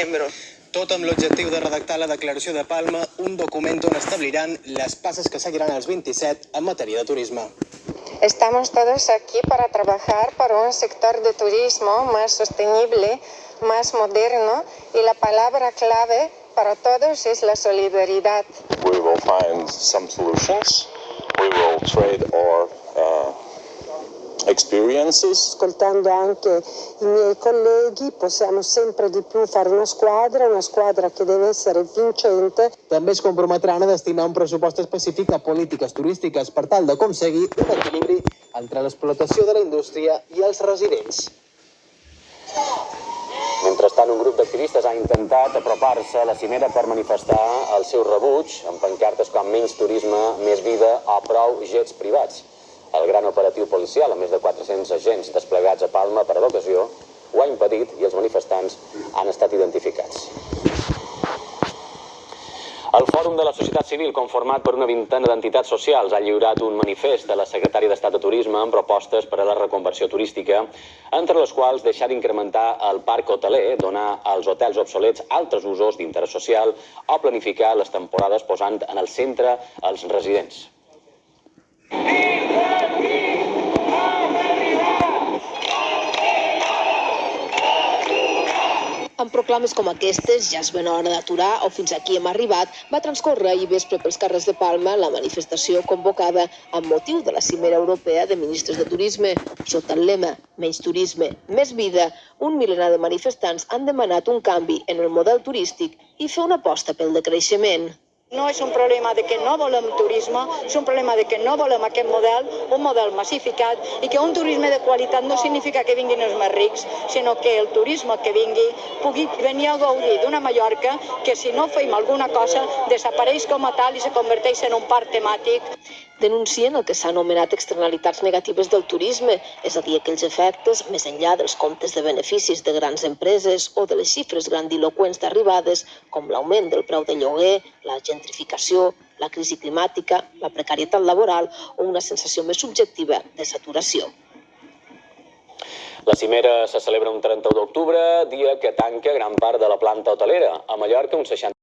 miembros. Tot amb l'objectiu de redactar la declaració de Palma, un document on establiran les passes que seguiran els 27 en matèria de turisme. Estamos todos aquí para trabajar para un sector de turismo más sostenible, más moderno, y la palabra clave para todos es la solidaridad. We will find some solutions. We will trade our experiences. Ascoltando anche i miei colleghi, possiamo sempre di più fare una squadra che deve essere vincente. També es comprometran a destinar un pressupost específic a polítiques turístiques per tal d'aconseguir un equilibri entre l'explotació de la indústria i els residents. Mentrestant, un grup d'activistes ha intentat apropar-se a la cimera per manifestar el seu rebuig amb pancartes com menys turisme, més vida o prou jets privats. El gran operatiu policial, amb més de 400 agents desplegats a Palma per a l'ocasió, ho ha impedit i els manifestants han estat identificats. El Fòrum de la Societat Civil, conformat per una vintena d'entitats socials, ha lliurat un manifest a la secretària d'Estat de Turisme amb propostes per a la reconversió turística, entre les quals deixar d'incrementar el parc hoteler, donar als hotels obsolets altres usos d'interès social o planificar les temporades posant en el centre els residents. Amb proclames com aquestes, ja és ben hora d'aturar o fins aquí hem arribat, va transcórrer ahir vespre pels carrers de Palma la manifestació convocada amb motiu de la Cimera Europea de Ministres de Turisme. Sota el lema «Menys turisme, més vida», un milenar de manifestants han demanat un canvi en el model turístic i fer una aposta pel decreixement. No és un problema de que no volem turisme, és un problema de que no volem aquest model, un model massificat, i que un turisme de qualitat no significa que vinguin els més rics, sinó que el turisme que vingui pugui venir a gaudir d'una Mallorca que, si no fem alguna cosa, desapareix com a tal i se converteix en un parc temàtic. Denuncien el que s'ha anomenat externalitats negatives del turisme, és a dir, aquells efectes més enllà dels comptes de beneficis de grans empreses o de les xifres grandiloqüents d'arribades, com l'augment del preu de lloguer, la gentrificació, la crisi climàtica, la precarietat laboral o una sensació més subjectiva de saturació. La cimera se celebra un 31 d'octubre, dia que tanca gran part de la planta hotelera. A Mallorca, un 60